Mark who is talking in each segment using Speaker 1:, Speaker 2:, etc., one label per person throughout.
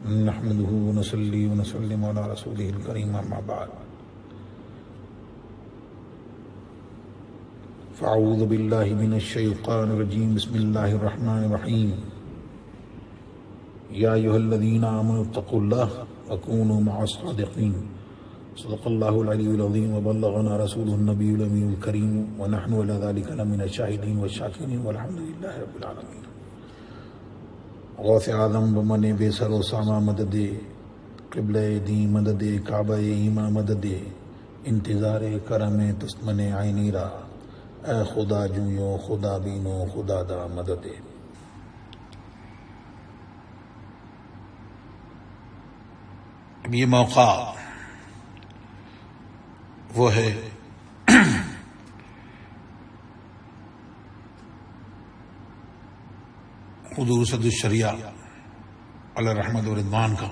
Speaker 1: نحمده ونصلي ونسلم على رسوله الكريم أما بعد فأعوذ بالله من الشيطان الرجيم بسم الله الرحمن الرحيم يا أيها الذين آمنوا اتقوا الله وكونوا مع الصادقين صدق الله العلي العظيم وبلغنا رسوله النبي الأمي الكريم ونحن على ذلك لمن الشاهدين والشاكرين والحمد لله رب العالمين غوث اعظم بمن بے سر و سامہ مدد قبلہ دین مدد کعبہ ایماں مدد انتظار کرم تسمن عینی را اے خدا جویو خدا بینو خدا دا مدد. اب یہ موقع وہ ہے حضور صدر الشریعہ علیہ رحمت و رضوان کا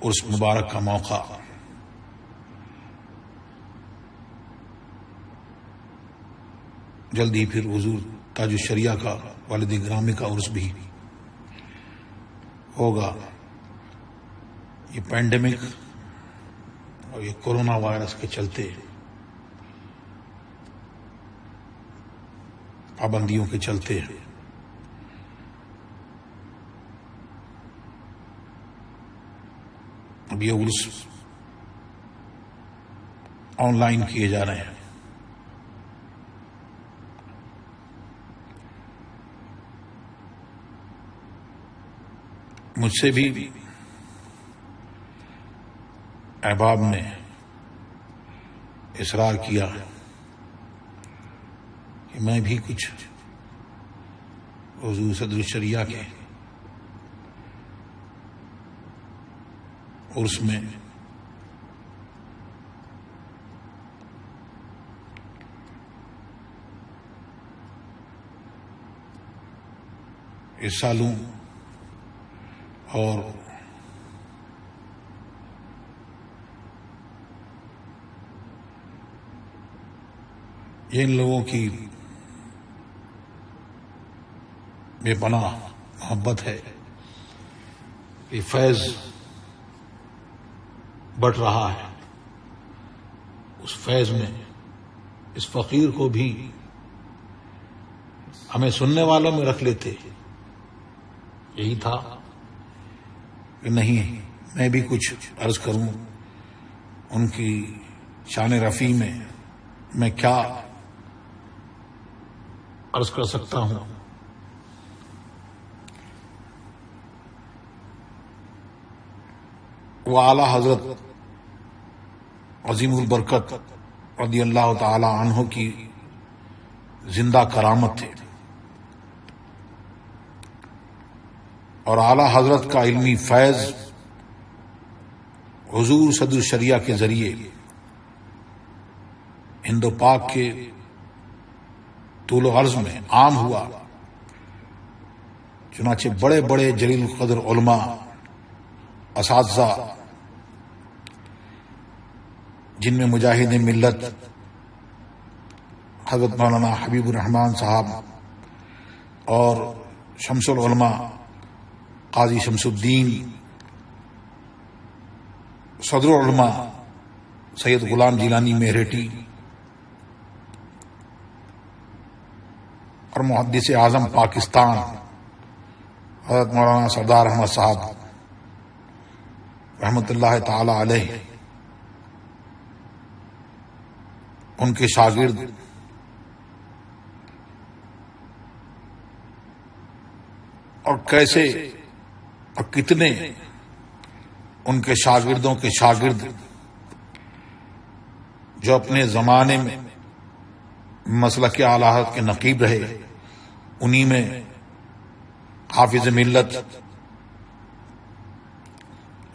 Speaker 1: عرس مبارک کا موقع. جلدی پھر حضور تاج الشریعہ کا والد گرامی کا عرس بھی ہوگا. یہ پینڈیمک اور یہ کورونا وائرس کے چلتے پابندیوں کے چلتے اب یہ عرس آن لائن کیے جا رہے ہیں. مجھ سے بھی احباب نے اصرار کیا کہ میں بھی کچھ حضور صدر الشریعہ کے عرس میں حصہ لوں اور یہ ان لوگوں کی بے پناہ محبت ہے کہ فیض بٹ رہا ہے. اس فیض میں اس فقیر کو بھی ہمیں سننے والوں میں رکھ لیتے. یہی تھا کہ نہیں میں بھی کچھ عرض کروں ان کی شان رفیع میں کیا عرض کر سکتا ہوں. وہ اعلی حضرت عظیم البرکت رضی اللہ تعالی عنہ کی زندہ کرامت تھے اور اعلی حضرت کا علمی فیض حضور صدر الشریعہ کے ذریعے ہند و پاک کے طول و عرض میں عام ہوا. چنانچہ بڑے بڑے جلیل القدر علماء اساتذہ جن میں مجاہد ملت حضرت مولانا حبیب الرحمان صاحب اور شمس العلماء قاضی شمس الدین، صدر العلماء سید غلام جیلانی میرٹھی اور محدث اعظم پاکستان حضرت مولانا سردار احمد صاحب رحمۃ اللہ تعالی علیہ، ان کے شاگرد اور کیسے اور کتنے ان کے شاگردوں کے شاگرد جو اپنے زمانے میں مسلک اعلی حضرت کے نقیب رہے. انہی میں حافظ ملت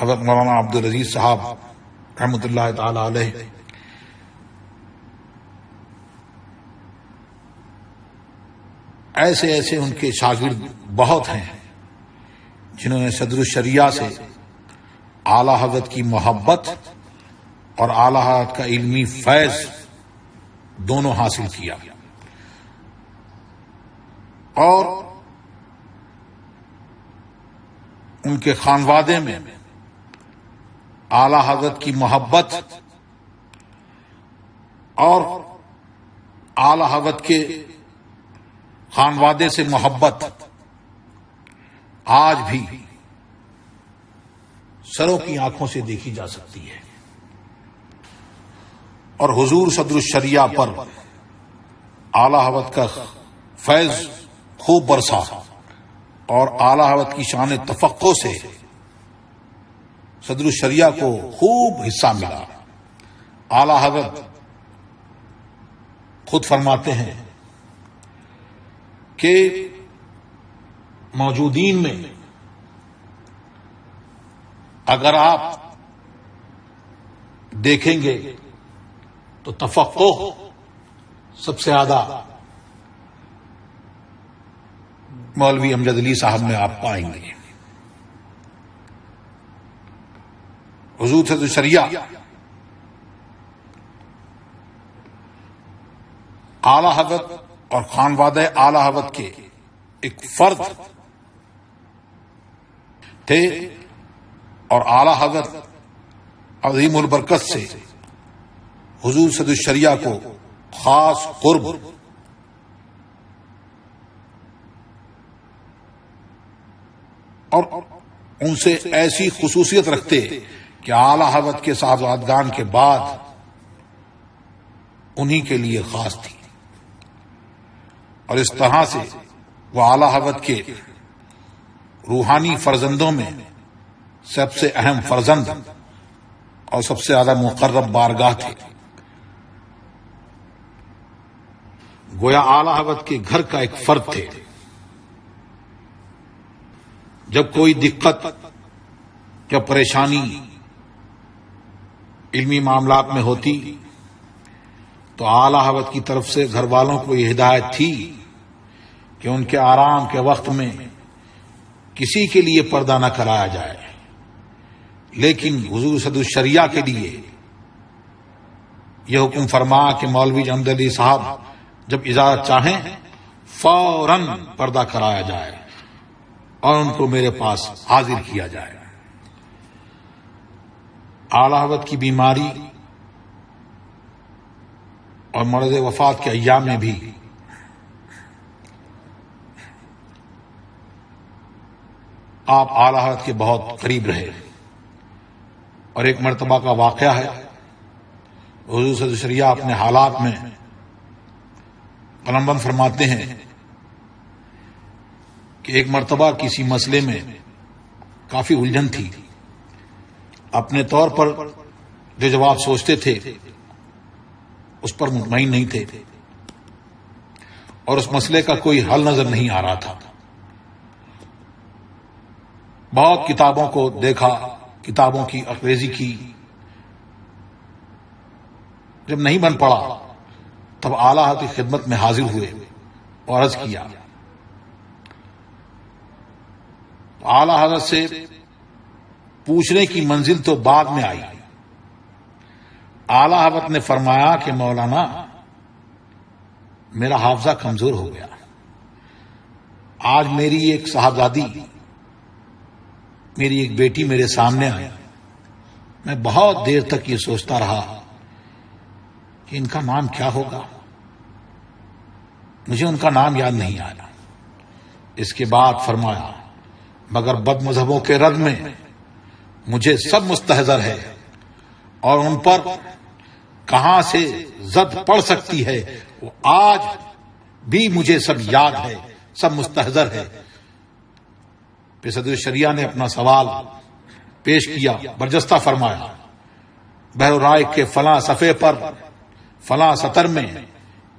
Speaker 1: حضرت مولانا عبدالعزیز صاحب رحمۃ اللہ تعالی علیہ، ایسے ایسے ان کے شاگرد بہت ہیں جنہوں نے صدر الشریعہ سے اعلی حضرت کی محبت اور اعلی حضرت کا علمی فیض دونوں حاصل کیا. اور ان کے خانوادے میں اعلی حضرت کی محبت اور اعلی حضرت کے خانوادے سے محبت آج بھی سروں کی آنکھوں سے دیکھی جا سکتی ہے، اور حضور صدر الشریعہ پر اعلی حضرت کا فیض خوب برسا، اور اعلی حضرت کی شان تفقع سے صدر الشریعہ کو خوب حصہ ملا۔ اعلی حضرت خود فرماتے ہیں کہ موجودین میں اگر آپ دیکھیں گے تو تفقع سب سے زیادہ مولوی امجد علی صاحب میں آپ پائیں گے۔ حضور صدر الشریعہ اعلی حضرت اور خانوادہ اعلی حضرت کے ایک فرد تھے، اور اعلی حضرت عظیم البرکت سے حضور صدر الشریعہ کو خاص قرب اور ان سے ایسی خصوصیت رکھتے کہ اعلی حضرت کے صاحبزادگان کے بعد انہی کے لیے خاص تھی، اور اس طرح سے وہ اعلی حضرت کے روحانی فرزندوں میں سب سے اہم فرزند اور سب سے زیادہ مقرب بارگاہ تھے۔ گویا اعلی حضرت کے گھر کا ایک فرد تھے۔ جب کوئی دقت یا پریشانی علمی معاملات میں ہوتی تو اعلی حضرت کی طرف سے گھر والوں کو یہ ہدایت تھی کہ ان کے آرام کے وقت میں کسی کے لیے پردہ نہ کرایا جائے، لیکن حضور صدر الشریعہ کے لیے یہ حکم فرما کہ مولوی امجد علی صاحب جب اجازت چاہیں فوراً پردہ کرایا جائے اور ان کو میرے پاس حاضر کیا جائے۔ اعلی حضرت کی بیماری اور مرض وفات کے ایام میں بھی آپ اعلی حضرت کے بہت قریب رہے، اور ایک مرتبہ کا واقعہ ہے، حضور صدر الشریعہ اپنے حالات میں قلمبند فرماتے ہیں کہ ایک مرتبہ کسی مسئلے میں کافی الجھن تھی، اپنے طور پر جو جواب سوچتے تھے اس پر مطمئن نہیں تھے، اور اس مسئلے کا کوئی حل نظر نہیں آ رہا تھا۔ بہت کتابوں کو دیکھا، کتابوں کی انگریزی کی، جب نہیں بن پڑا تب اعلی حضرت کی خدمت میں حاضر ہوئے اور عرض کیا۔ اعلی حضرت سے پوچھنے کی منزل تو بعد میں آئی۔ اعلی حضرت نے فرمایا کہ مولانا میرا حافظہ کمزور ہو گیا، آج میری ایک صاحبزادی، میری ایک بیٹی میرے سامنے آئی، میں بہت دیر تک یہ سوچتا رہا کہ ان کا نام کیا ہوگا، مجھے ان کا نام یاد نہیں آیا۔ اس کے بعد فرمایا مگر بد مذہبوں کے رد میں مجھے سب مستحضر ہے، اور ان پر کہاں سے زد پڑ سکتی ہے وہ آج بھی مجھے سب یاد ہے، سب مستحضر ہے۔ پھر صدر الشریعہ نے اپنا سوال پیش کیا، برجستہ فرمایا بحر الرائق کے فلاں صفحے پر فلاں سطر میں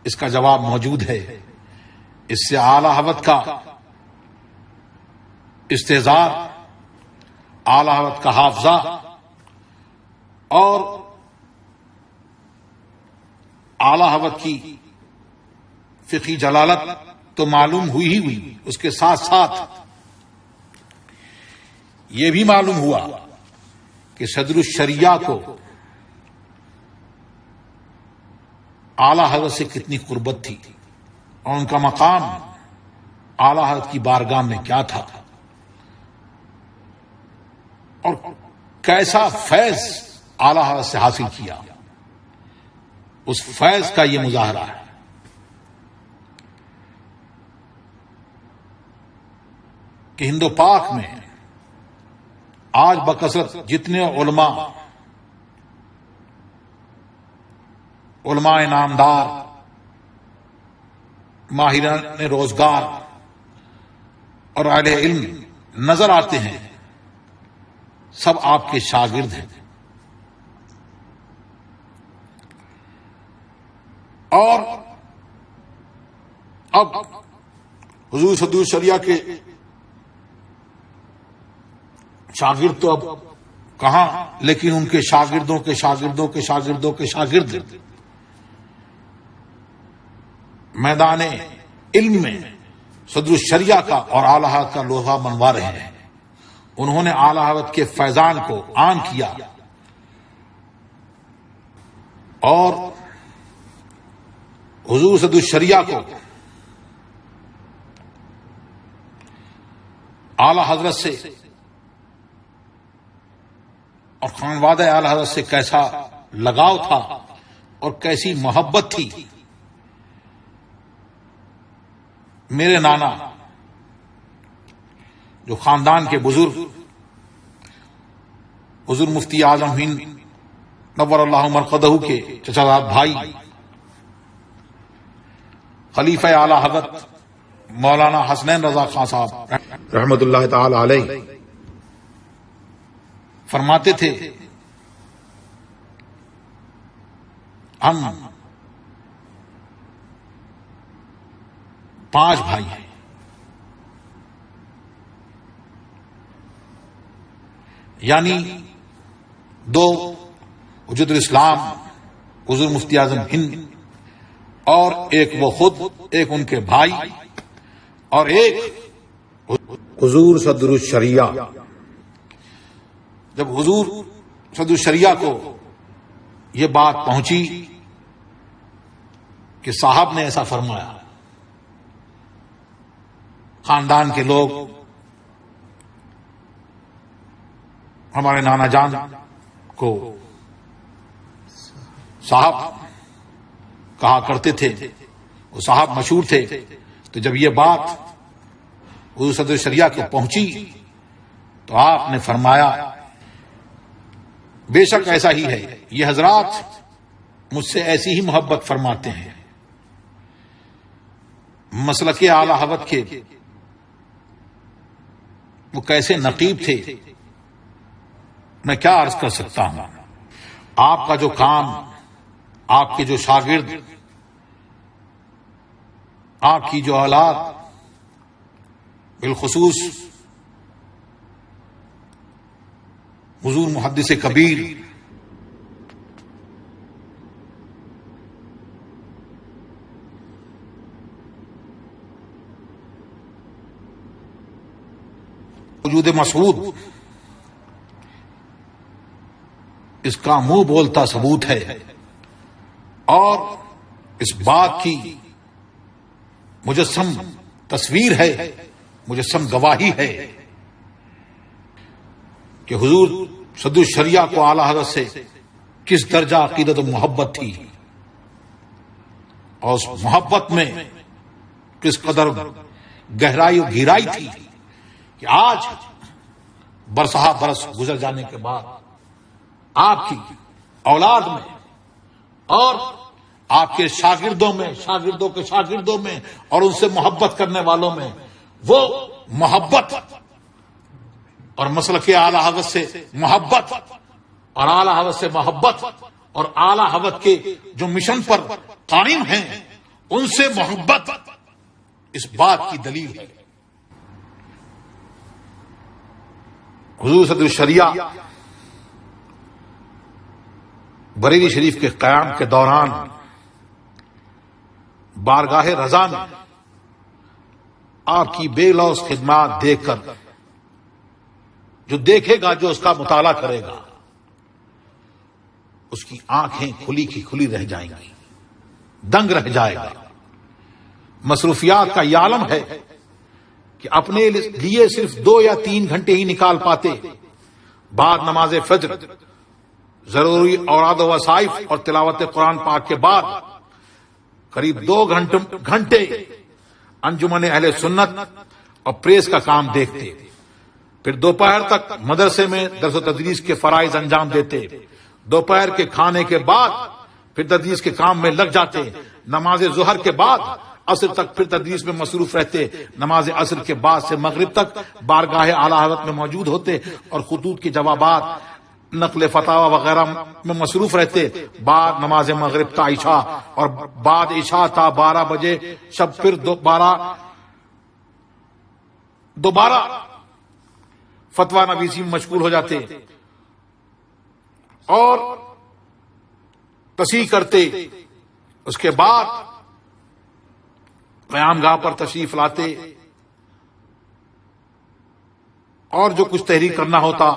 Speaker 1: اس کا جواب موجود ہے۔ اس سے اعلی حضرت کا استحضار، اعلی حضرت کا حافظہ اور اعلی حضرت کی فقہی جلالت تو معلوم ہوئی ہی ہوئی، اس کے ساتھ ساتھ یہ بھی معلوم ہوا کہ صدر الشریعہ کو اعلی حضرت سے کتنی قربت تھی، اور ان کا مقام اعلی حضرت کی بارگاہ میں کیا تھا۔ اور کیسا فیض اعلی حضرت سے حاصل کیا، اس فیض کا یہ مظاہرہ ہے۔ کہ ہند و پاک میں آج بکثرت جتنے علماء نامدار، ماہران روزگار اور اہل علم نظر آتے ہیں، سب آپ کے شاگرد ہیں۔ اور اب حضور صدور الشریعہ کے شاگرد تو اب کہاں، لیکن ان کے شاگردوں کے شاگردوں کے شاگردوں کے شاگرد میدان علم میں صدر الشریعہ کا اور اعلی حضرت کا لوہا منوا رہے ہیں۔ انہوں نے اعلی حضرت کے فیضان کو عام کیا اور حضور صدر الشریعہ کو اعلی حضرت سے اور خانوادہ اعلی حضرت سے کیسا لگاؤ تھا اور کیسی محبت تھی۔ میرے نانا جو خاندان کے بزرگ حضور مفتی اعظم ہند نور اللہ مرقدہ کے چچا زاد بھائی خلیفہ اعلی حضرت مولانا حسنین رضا خان صاحب رحمت اللہ تعالی علیہ فرماتے تھے، ہم 5 بھائی ہیں، یعنی 2 وجود الاسلام حضور مفتی اعظم ہند اور ایک وہ خود، ایک ان کے بھائی اور ایک حضور صدر الشریعہ۔ جب حضور صدر الشریعہ کو یہ بات پہنچی کہ صاحب نے ایسا فرمایا، خاندان کے لوگ ہمارے نانا جان کو صاحب کہا کرتے تھے، وہ صاحب مشہور تھے۔ تو جب یہ بات حضور صدر الشریعہ کو پہنچی تو آپ نے فرمایا بے شک ایسا ہی ہے، یہ حضرات مجھ سے ایسی ہی محبت فرماتے ہیں۔ مسلک اعلی حضرت کے وہ کیسے نقیب تھے، میں کیا عرض کر سکتا ہوں۔ آپ کا جو کام، آپ کے جو شاگرد، آپ کی جو اولاد، بالخصوص حضور محدث کبیر وجود مسعود، اس کا منہ بولتا ثبوت ہے اور اس بات کی مجسم تصویر ہے، مجسم گواہی ہے کہ حضور صدر الشریعہ کو اعلی حضرت سے کس درجہ عقیدت و محبت تھی، اور اس محبت میں کس قدر گہرائی و گہرائی تھی کہ آج برسہ برس گزر جانے کے بعد آپ کی اولاد میں اور آپ کے شاگردوں میں، شاگردوں کے شاگردوں میں اور ان سے محبت کرنے والوں میں وہ محبت اور مسلک اعلی حضرت سے محبت اور اعلی حضرت سے محبت اور اعلی حضرت کے جو مشن پر قائم ہیں ان سے محبت اس بات کی دلیل ہے۔ حضور صدر الشریعہ بریلی شریف کے قیام کے دوران بارگاہ رضا میں آپ کی بے لوث خدمات دیکھ کر جو دیکھے گا، جو اس کا مطالعہ کرے گا، اس کی آنکھیں کھلی کی کھلی رہ جائیں گی، دنگ رہ جائے گا۔ مصروفیات کا یہ عالم ہے کہ اپنے لیے صرف 2 یا 3 گھنٹے ہی نکال پاتے بعد نماز فجر، ضروری اوراد و وظائف اور تلاوت قرآن پاک کے بعد قریب 2 گھنٹے انجمن اہل سنت اور پریس کا کام دیکھتے، پھر دوپہر تک مدرسے میں درس و تدریس کے فرائض انجام دیتے، دوپہر کے کھانے کے بعد پھر تدریس کے کام میں لگ جاتے، نماز ظہر کے بعد عصر تک پھر تدریس میں مصروف رہتے، نماز عصر کے بعد سے مغرب تک بارگاہ اعلی حضرت میں موجود ہوتے اور خطوط کے جوابات، نقل فتاوی وغیرہ میں مصروف رہتے، بعد نماز مغرب تا عشاء اور بعد عشاء تا 12 بجے شب پھر دوبارہ فتویٰ نویسی میں مشغول ہو جاتے اور تصحیح کرتے، اس کے بعد قیام گاہ پر تشریف لاتے اور جو کچھ تحریر کرنا ہوتا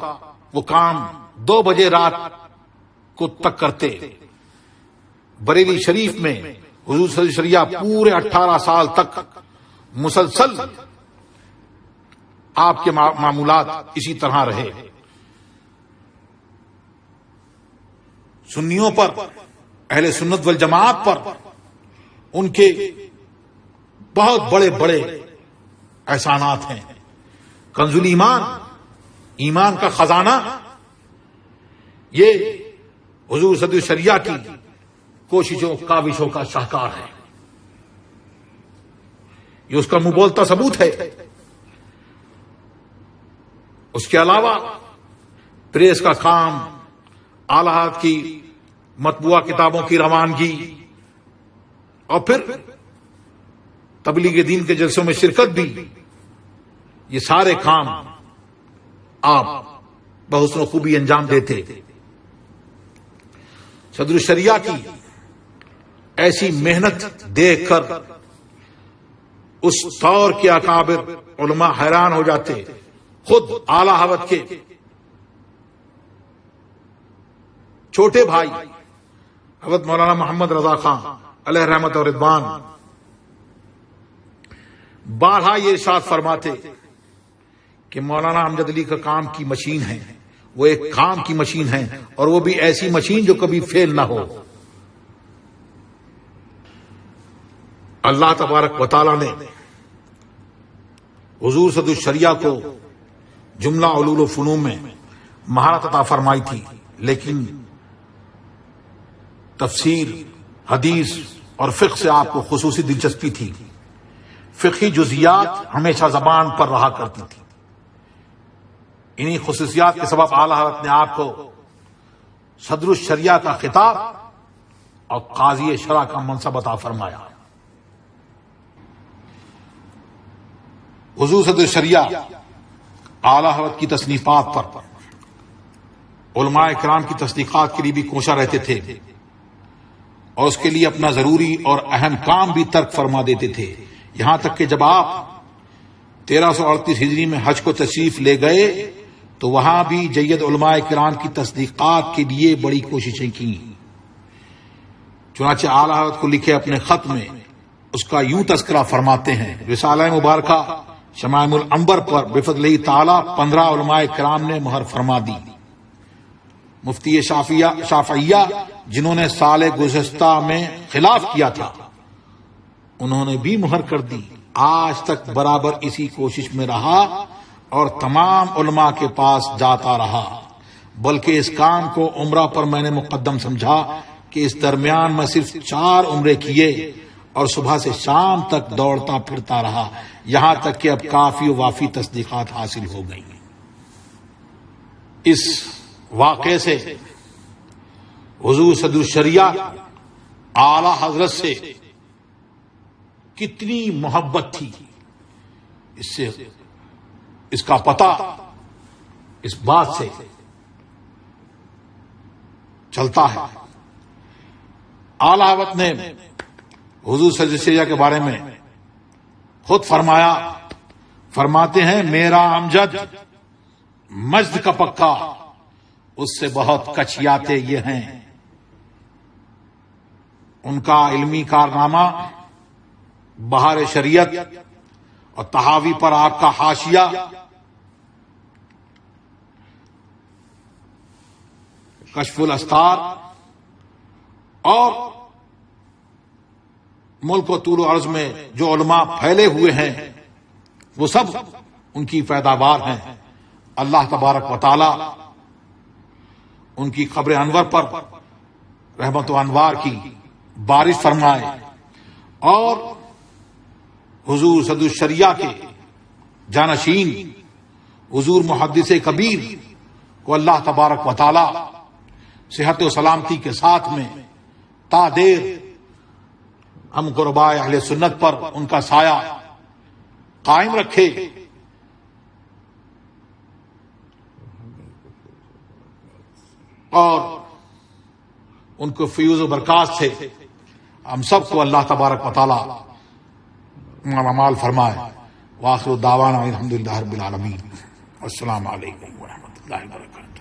Speaker 1: وہ کام 2 بجے رات کو تک کرتے۔ بریلی شریف میں حضور صلی اللہ علیہ وسلم پورے 18 سال تک مسلسل آپ کے معمولات اسی طرح رہے۔ سنیوں پر، اہل سنت والجماعت پر ان کے بہت بڑے بڑے احسانات ہیں۔ کنز الایمان، ایمان کا خزانہ، یہ حضور صدر شریعہ کی کوششوں کاوشوں کا شاہکار ہے، یہ اس کا منہ بولتا ثبوت ہے۔ اس کے علاوہ پریس کا کام، اعلی حضرت کی مطبوعہ کتابوں کی روانگی اور پھر تبلیغ دین کے جلسوں میں شرکت بھی، یہ سارے کام آپ بحسن و خوبی انجام دیتے۔ صدر الشریعہ کی ایسی محنت دیکھ کر اس دور کے اکابر علماء حیران ہو جاتے۔ خود اعلی حضرت کے چھوٹے بھائی حضرت مولانا محمد رضا خان علیہ رحمت اور رضوان بارہا یہ ارشاد فرماتے کہ مولانا امجد علی کا کام کی مشین ہے، وہ ایک کام کی مشین ہے اور وہ بھی ایسی مشین جو کبھی فیل نہ ہو۔ اللہ تبارک و تعالی نے حضور صدر الشریعہ کو جملہ علوم و فنون میں مہارت عطا فرمائی تھی، لیکن تفسیر، حدیث اور فقہ سے آپ کو خصوصی دلچسپی تھی۔ فقہی جزیات ہمیشہ زبان پر رہا کرتی تھی۔ انہی خصوصیات کے سبب اعلی حضرت نے آپ کو صدر الشریعہ کا خطاب اور قاضی شرع کا منصب عطا فرمایا۔ حضور صدر الشریعہ اعلی حضرت کی تصنیفات پر علماء کرام کی تصدیقات کے لیے بھی کوشاں رہتے تھے اور اس کے لیے اپنا ضروری اور اہم کام بھی ترک فرما دیتے تھے، یہاں تک کہ جب آپ 1338 ہجری میں حج کو تشریف لے گئے تو وہاں بھی جید علماء کرام کی تصدیقات کے لیے بڑی کوششیں کی۔ چنانچہ اعلی حضرت کو لکھے اپنے خط میں اس کا یوں تذکرہ فرماتے ہیں۔ رسالہ مبارکہ شمائم العنبر پر بفضلہ تعالی 15 علماء کرام نے مہر فرما دی۔ مفتی شافعیہ جنہوں نے سال گزشتہ میں خلاف کیا تھا، انہوں نے بھی مہر کر دی۔ آج تک برابر اسی کوشش میں رہا اور تمام علماء کے پاس جاتا رہا، بلکہ اس کام کو عمرہ پر میں نے مقدم سمجھا کہ اس درمیان میں صرف 4 عمرے کیے اور صبح سے شام تک دوڑتا پھرتا رہا، یہاں تک کہ اب کافی و وافی تصدیقات حاصل ہو گئی۔ اس واقعے سے حضور صدر الشریعہ اعلی حضرت سے کتنی محبت تھی، اس کا پتہ اس بات سے چلتا ہے۔ اعلی حضرت نے حضور صلی اللہ علیہ وسلم کے بارے میں خود فرماتے ہیں، میرا امجد مجد کا پکا، اس سے بہت کچیاتے یہ ہیں۔ ان کا علمی کارنامہ بہار شریعت اور تحاوی پر آپ کا حاشیہ کشف الاستار اور ملک و طول و عرض میں جو علماء پھیلے ہوئے ہیں وہ سب ان کی پیداوار ہیں. اللہ تبارک و تعالی ان کی قبر انور پر رحمت و انوار کی بارش فرمائے اور حضور صدر الشریعہ کے جانشین حضور محدث کبیر کو اللہ تبارک و تعالی صحت و سلامتی کے ساتھ میں تا دیر ہم قربائے اہل سنت پر ان کا سایہ قائم رکھے. اور ان کو فیوز و برکات سے ہم سب کو اللہ تبارک و تعالی مال فرمائے. وآخر دعوانا الحمدللہ رب العالمین. السلام علیکم ورحمۃ اللہ وبرکاتہ.